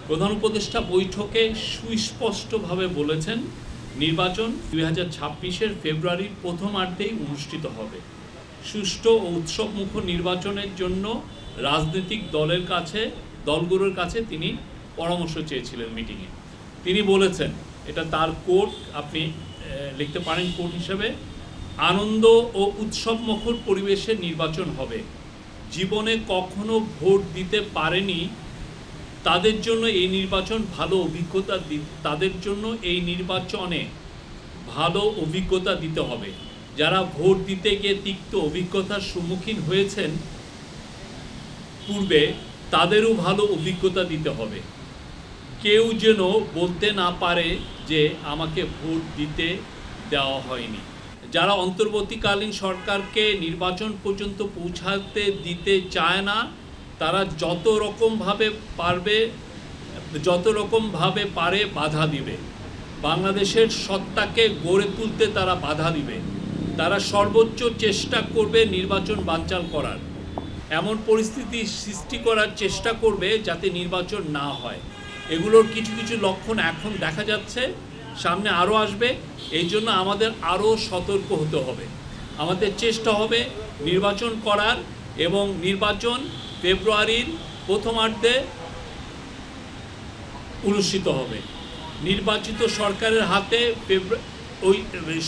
প্রধান উপদেষ্টা বৈঠকে সুস্পষ্টভাবে বলেছেন নির্বাচন 2026-এর ফেব্রুয়ারির প্রথমার্ধেই অনুষ্ঠিত হবে। সুষ্ঠু ও উৎসবমুখর নির্বাচনের জন্য রাজনৈতিক দলগুলোর কাছে তিনি পরামর্শ চেয়েছিলেন মিটিংয়ে। তিনি বলেছেন, এটা তার কোট, আপনি লিখতে পারেন কোট হিসেবে, আনন্দ ও উৎসবমুখর পরিবেশে নির্বাচন হবে। জীবনে কখনো ভোট দিতে পারেনি তাদের জন্য এই নির্বাচন ভালো অভিজ্ঞতা দিতে হবে। যারা ভোট দিতে গিয়ে তিক্ত অভিজ্ঞতার সম্মুখীন হয়েছেন পূর্বে, তাদেরও ভালো অভিজ্ঞতা দিতে হবে। কেউ যেন বলতে না পারে যে আমাকে ভোট দিতে দেওয়া হয়নি। যারা অন্তর্বর্তীকালীন সরকারকে নির্বাচন পর্যন্ত পৌঁছাতে দিতে চায় না, তারা যত রকমভাবে পারে বাধা দিবে। বাংলাদেশের সত্তাকে গড়ে তুলতে তারা বাধা দিবে। তারা সর্বোচ্চ চেষ্টা করবে নির্বাচন বানচাল করার, এমন পরিস্থিতি সৃষ্টি করার চেষ্টা করবে যাতে নির্বাচন না হয়। এগুলোর কিছু কিছু লক্ষণ এখন দেখা যাচ্ছে, সামনে আরও আসবে। এই জন্য আমাদের আরও সতর্ক হতে হবে। আমাদের চেষ্টা হবে নির্বাচন করার, এবং নির্বাচন ফেব্রুয়ারির প্রথমার্ধে অনুষ্ঠিত হবে। নির্বাচিত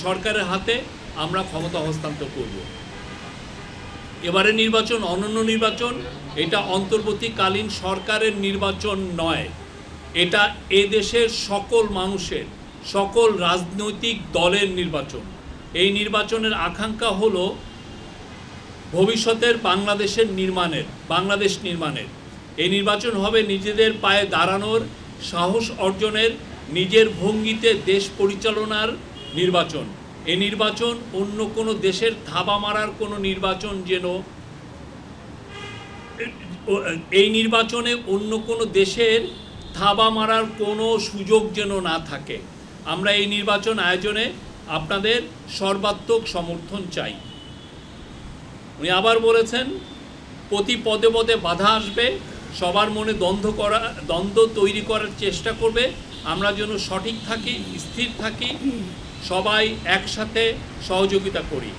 সরকারের হাতে আমরা ক্ষমতা হস্তান্তর করব। এবারে নির্বাচন অনন্য নির্বাচন, এটা অন্তর্বর্তীকালীন সরকারের নির্বাচন নয়, এটা এদেশের সকল মানুষের, সকল রাজনৈতিক দলের নির্বাচন। এই নির্বাচনের আকাঙ্ক্ষা হলো ভবিষ্যতের বাংলাদেশ নির্মাণের। এই নির্বাচন হবে নিজেদের পায়ে দাঁড়ানোর, সাহস অর্জনের, নিজের ভঙ্গিতে দেশ পরিচালনার নির্বাচন। এই নির্বাচন অন্য কোনো দেশের থাবা মারার কোনো নির্বাচন এই নির্বাচনে অন্য কোনো দেশের থাবা মারার কোনো সুযোগ যেন না থাকে। আমরা এই নির্বাচন আয়োজনে আপনাদের সর্বাত্মক সমর্থন চাই। উনি আবার বলেছেন, প্রতি পদে পদে বাধা আসবে, সবার মনে দ্বন্দ্ব তৈরি করার চেষ্টা করবে। আমরা যেন সঠিক থাকি, স্থির থাকি, সবাই একসাথে সহযোগিতা করি।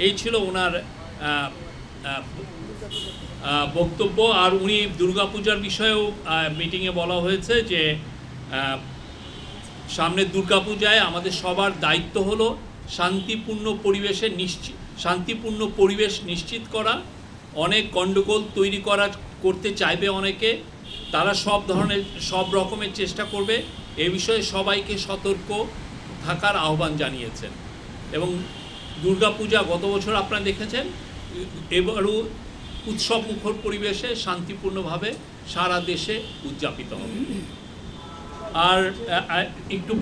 এই ছিল ওনার বক্তব্য। আর উনি দুর্গাপূজার বিষয়েও মিটিংয়ে বলা হয়েছে যে সামনের দুর্গাপূজায় আমাদের সবার দায়িত্ব হলো শান্তিপূর্ণ পরিবেশ নিশ্চিত করা। অনেক গণ্ডগোল করতে চাইবে অনেকে, তারা সব রকমের চেষ্টা করবে। এ বিষয়ে সবাইকে সতর্ক থাকার আহ্বান জানিয়েছেন। এবং দুর্গাপূজা গত বছর আপনারা দেখেছেন, এবারও উৎসবমুখর পরিবেশে শান্তিপূর্ণভাবে সারা দেশে উদযাপিত হবে। আর একটু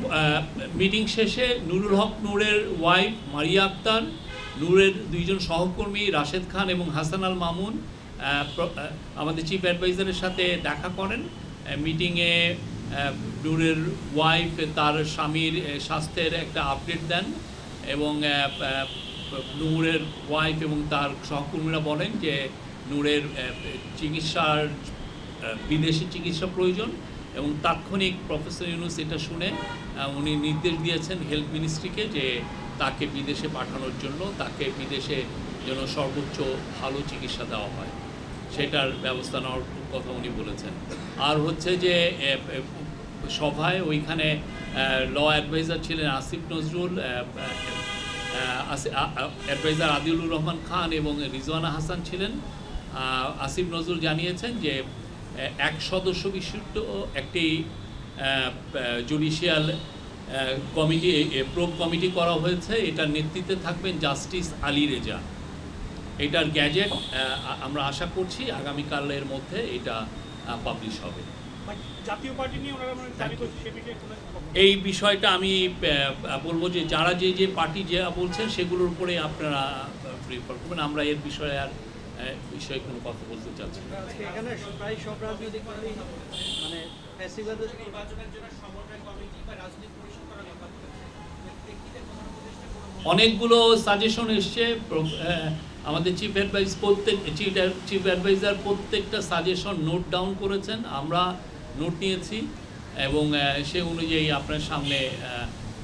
মিটিং শেষে নুরুল হক নূরের ওয়াইফ মারিয়া আক্তার, নূরের দুইজন সহকর্মী রাশেদ খান এবং হাসান আল মামুন আমাদের চিফ অ্যাডভাইজারের সাথে দেখা করেন। মিটিংয়ে নূরের ওয়াইফ তার স্বামীর স্বাস্থ্যের একটা আপডেট দেন, এবং নূরের ওয়াইফ এবং তার সহকর্মীরা বলেন যে নূরের বিদেশি চিকিৎসা প্রয়োজন, এবং তাৎক্ষণিক প্রফেসর ইউনূস এটা শুনে উনি নির্দেশ দিয়েছেন হেলথ মিনিস্ট্রিকে যে তাকে বিদেশে পাঠানোর জন্য, তাকে বিদেশে যেন সর্বোচ্চ ভালো চিকিৎসা দেওয়া হয়, সেটার ব্যবস্থা নেওয়ার কথা উনি বলেছেন। আর হচ্ছে যে সভায় ওইখানে ল অ্যাডভাইজার ছিলেন আসিফ নজরুল, অ্যাডভাইজার আদিলুর রহমান খান এবং রিজওয়ানা হাসান ছিলেন। আসিফ নজরুল জানিয়েছেন যে এক সদস্য বিশিষ্ট একটি জুডিশিয়াল প্রোব কমিটি করা হয়েছে। এটার নেতৃত্বে থাকবেন জাস্টিস আলী রেজা। এটার গ্যাজেট আমরা আশা করছি আগামীকালের মধ্যে এটা পাবলিশ হবে। জাতীয় পার্টি নিয়ে এই বিষয়টা আমি বলবো যে যারা যে পার্টি যা বলছেন সেগুলোর উপরে আপনারা প্রিফার করবেন। আমরা এর বিষয়ে কোনো কথা বলতে চাচ্ছি না। এখানে প্রায় সব রাজনৈতিক অনেকগুলো সাজেশন এসছে। আমাদের চিফ অ্যাডভাইজার প্রত্যেকটা সাজেশন নোট ডাউন করেছেন, আমরা নোট নিয়েছি এবং সে অনুযায়ী আপনার সামনে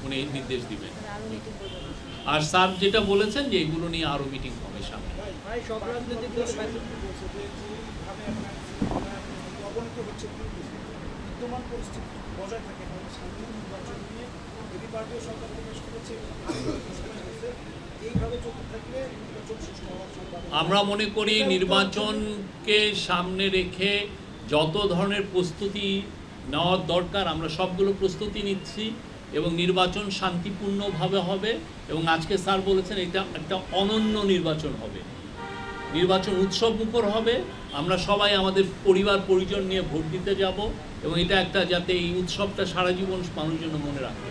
উনি নির্দেশ দিবেন। আরো মিটিং করবেন। আর স্যার যেটা বলেছেন যে এগুলো নিয়ে আরও মিটিং হবে সামনে। ভাই সব রাজনৈতিক দল অবনত হচ্ছে বিদ্যমান পরিস্থিতি বজায় থাকে সাধারণ নির্বাচন নিয়ে এবি পার্টিও সরকার প্রকাশ করেছে, এইভাবে চলতে থাকলে নির্বাচন সুষ্ঠু হওয়ার সম্ভাবনা। আমরা মনে করি নির্বাচনকে সামনে রেখে যত ধরনের প্রস্তুতি নেওয়ার দরকার আমরা সবগুলো প্রস্তুতি নিচ্ছি এবং নির্বাচন শান্তিপূর্ণভাবে হবে এবং আজকে স্যার বলেছেন এটা একটা অনন্য নির্বাচন হবে, নির্বাচন উৎসব মুখর হবে। আমরা সবাই আমাদের পরিবার পরিজন নিয়ে ভোট দিতে যাব এবং এটা একটা যাতে এই উৎসবটা সারা জীবন মানুষ জন্য মনে রাখে।